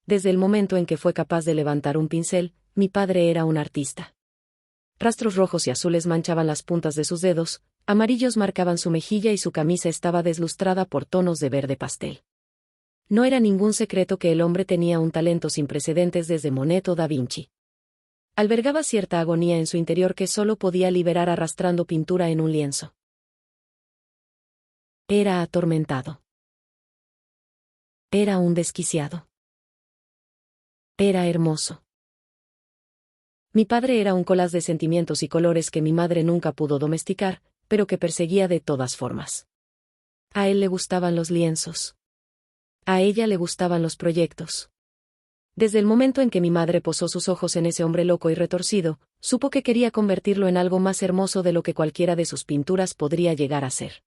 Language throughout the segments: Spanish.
Desde el momento en que fue capaz de levantar un pincel, mi padre era un artista. Rastros rojos y azules manchaban las puntas de sus dedos, amarillos marcaban su mejilla y su camisa estaba deslustrada por tonos de verde pastel. No era ningún secreto que el hombre tenía un talento sin precedentes desde Monet o Da Vinci. Albergaba cierta agonía en su interior que solo podía liberar arrastrando pintura en un lienzo. Era atormentado. Era un desquiciado. Era hermoso. Mi padre era un collage de sentimientos y colores que mi madre nunca pudo domesticar, pero que perseguía de todas formas. A él le gustaban los lienzos. A ella le gustaban los proyectos. Desde el momento en que mi madre posó sus ojos en ese hombre loco y retorcido, supo que quería convertirlo en algo más hermoso de lo que cualquiera de sus pinturas podría llegar a ser.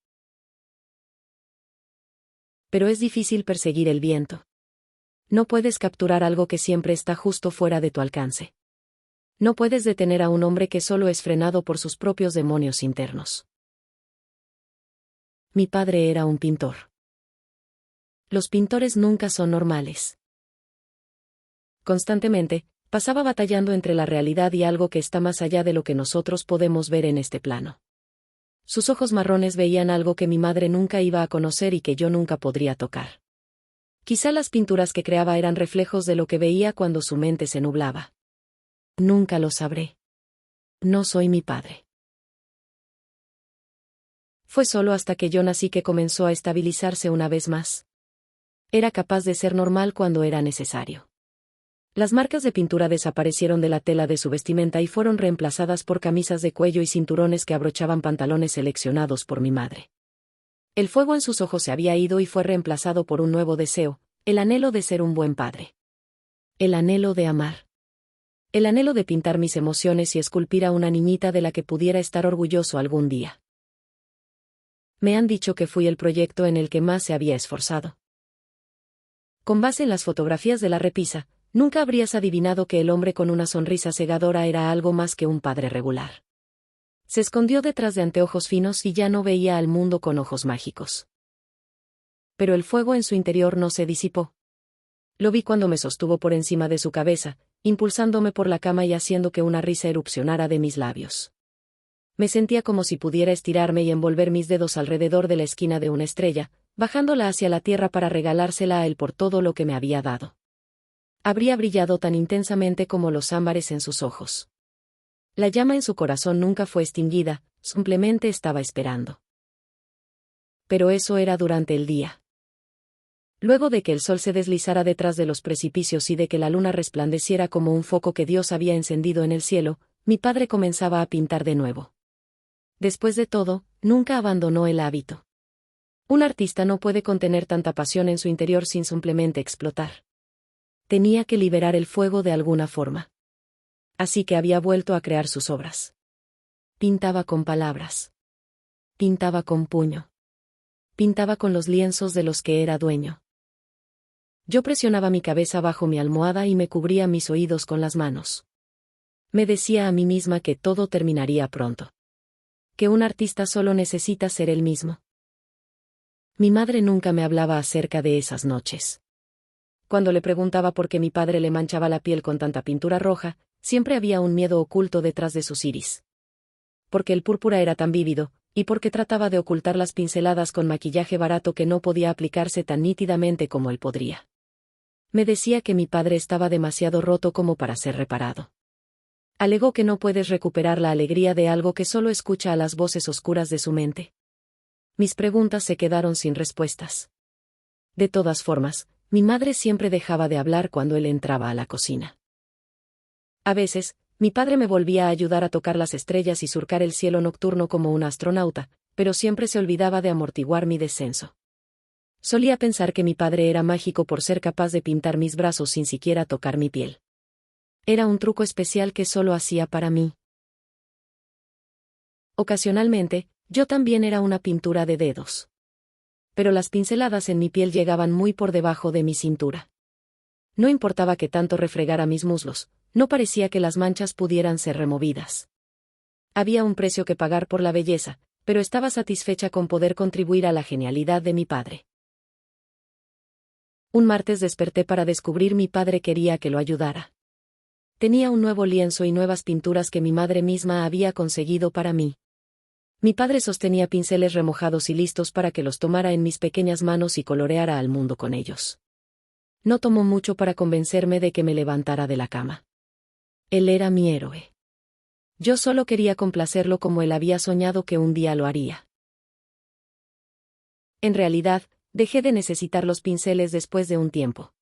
Pero es difícil perseguir el viento. No puedes capturar algo que siempre está justo fuera de tu alcance. No puedes detener a un hombre que solo es frenado por sus propios demonios internos. Mi padre era un pintor. Los pintores nunca son normales. Constantemente, pasaba batallando entre la realidad y algo que está más allá de lo que nosotros podemos ver en este plano. Sus ojos marrones veían algo que mi madre nunca iba a conocer y que yo nunca podría tocar. Quizá las pinturas que creaba eran reflejos de lo que veía cuando su mente se nublaba. Nunca lo sabré. No soy mi padre. Fue solo hasta que yo nací que comenzó a estabilizarse una vez más. Era capaz de ser normal cuando era necesario. Las marcas de pintura desaparecieron de la tela de su vestimenta y fueron reemplazadas por camisas de cuello y cinturones que abrochaban pantalones seleccionados por mi madre. El fuego en sus ojos se había ido y fue reemplazado por un nuevo deseo, el anhelo de ser un buen padre. El anhelo de amar. El anhelo de pintar mis emociones y esculpir a una niñita de la que pudiera estar orgulloso algún día. Me han dicho que fui el proyecto en el que más se había esforzado. Con base en las fotografías de la repisa, nunca habrías adivinado que el hombre con una sonrisa cegadora era algo más que un padre regular. Se escondió detrás de anteojos finos y ya no veía al mundo con ojos mágicos. Pero el fuego en su interior no se disipó. Lo vi cuando me sostuvo por encima de su cabeza, impulsándome por la cama y haciendo que una risa erupcionara de mis labios. Me sentía como si pudiera estirarme y envolver mis dedos alrededor de la esquina de una estrella, bajándola hacia la tierra para regalársela a él por todo lo que me había dado. Habría brillado tan intensamente como los ámbares en sus ojos. La llama en su corazón nunca fue extinguida, simplemente estaba esperando. Pero eso era durante el día. Luego de que el sol se deslizara detrás de los precipicios y de que la luna resplandeciera como un foco que Dios había encendido en el cielo, mi padre comenzaba a pintar de nuevo. Después de todo, nunca abandonó el hábito. Un artista no puede contener tanta pasión en su interior sin simplemente explotar. Tenía que liberar el fuego de alguna forma. Así que había vuelto a crear sus obras. Pintaba con palabras. Pintaba con puño. Pintaba con los lienzos de los que era dueño. Yo presionaba mi cabeza bajo mi almohada y me cubría mis oídos con las manos. Me decía a mí misma que todo terminaría pronto. Que un artista solo necesita ser él mismo. Mi madre nunca me hablaba acerca de esas noches. Cuando le preguntaba por qué mi padre le manchaba la piel con tanta pintura roja, siempre había un miedo oculto detrás de sus iris. Porque el púrpura era tan vívido, y porque trataba de ocultar las pinceladas con maquillaje barato que no podía aplicarse tan nítidamente como él podría. Me decía que mi padre estaba demasiado roto como para ser reparado. Alegó que no puedes recuperar la alegría de algo que solo escucha a las voces oscuras de su mente. Mis preguntas se quedaron sin respuestas. De todas formas, mi madre siempre dejaba de hablar cuando él entraba a la cocina. A veces, mi padre me volvía a ayudar a tocar las estrellas y surcar el cielo nocturno como un astronauta, pero siempre se olvidaba de amortiguar mi descenso. Solía pensar que mi padre era mágico por ser capaz de pintar mis brazos sin siquiera tocar mi piel. Era un truco especial que solo hacía para mí. Ocasionalmente, yo también era una pintura de dedos. Pero las pinceladas en mi piel llegaban muy por debajo de mi cintura. No importaba que tanto refregara mis muslos, no parecía que las manchas pudieran ser removidas. Había un precio que pagar por la belleza, pero estaba satisfecha con poder contribuir a la genialidad de mi padre. Un martes desperté para descubrir mi padre quería que lo ayudara. Tenía un nuevo lienzo y nuevas pinturas que mi madre misma había conseguido para mí. Mi padre sostenía pinceles remojados y listos para que los tomara en mis pequeñas manos y coloreara al mundo con ellos. No tomó mucho para convencerme de que me levantara de la cama. Él era mi héroe. Yo solo quería complacerlo como él había soñado que un día lo haría. En realidad, dejé de necesitar los pinceles después de un tiempo.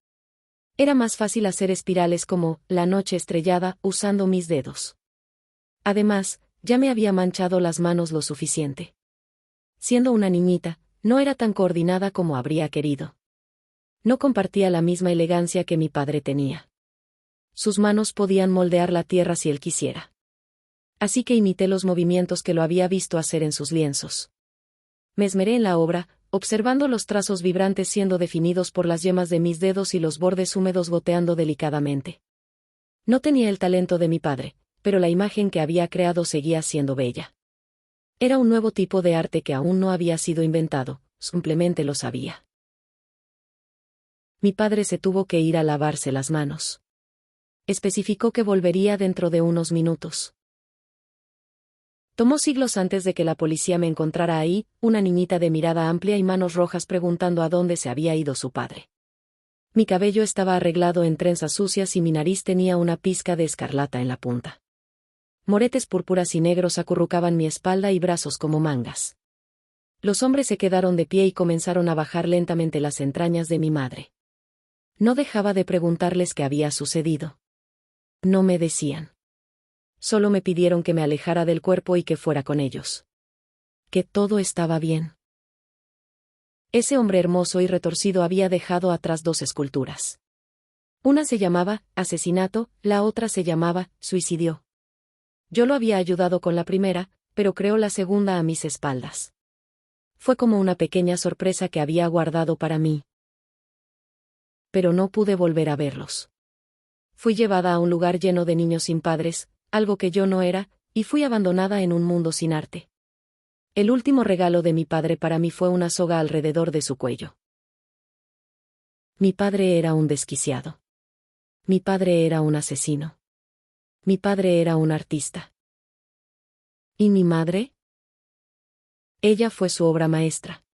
Era más fácil hacer espirales como La noche estrellada usando mis dedos. Además, ya me había manchado las manos lo suficiente. Siendo una niñita, no era tan coordinada como habría querido. No compartía la misma elegancia que mi padre tenía. Sus manos podían moldear la tierra si él quisiera. Así que imité los movimientos que lo había visto hacer en sus lienzos. Me esmeré en la obra, observando los trazos vibrantes siendo definidos por las yemas de mis dedos y los bordes húmedos goteando delicadamente. No tenía el talento de mi padre, pero la imagen que había creado seguía siendo bella. Era un nuevo tipo de arte que aún no había sido inventado, simplemente lo sabía. Mi padre se tuvo que ir a lavarse las manos. Especificó que volvería dentro de unos minutos. Tomó siglos antes de que la policía me encontrara ahí, una niñita de mirada amplia y manos rojas preguntando a dónde se había ido su padre. Mi cabello estaba arreglado en trenzas sucias y mi nariz tenía una pizca de escarlata en la punta. Moretes púrpuras y negros acurrucaban mi espalda y brazos como mangas. Los hombres se quedaron de pie y comenzaron a bajar lentamente las entrañas de mi madre. No dejaba de preguntarles qué había sucedido. No me decían. Solo me pidieron que me alejara del cuerpo y que fuera con ellos. Que todo estaba bien. Ese hombre hermoso y retorcido había dejado atrás dos esculturas. Una se llamaba Asesinato, la otra se llamaba Suicidio. Yo lo había ayudado con la primera, pero creó la segunda a mis espaldas. Fue como una pequeña sorpresa que había guardado para mí. Pero no pude volver a verlos. Fui llevada a un lugar lleno de niños sin padres, algo que yo no era, y fui abandonada en un mundo sin arte. El último regalo de mi padre para mí fue una soga alrededor de su cuello. Mi padre era un desquiciado. Mi padre era un asesino. Mi padre era un artista. ¿Y mi madre? Ella fue su obra maestra.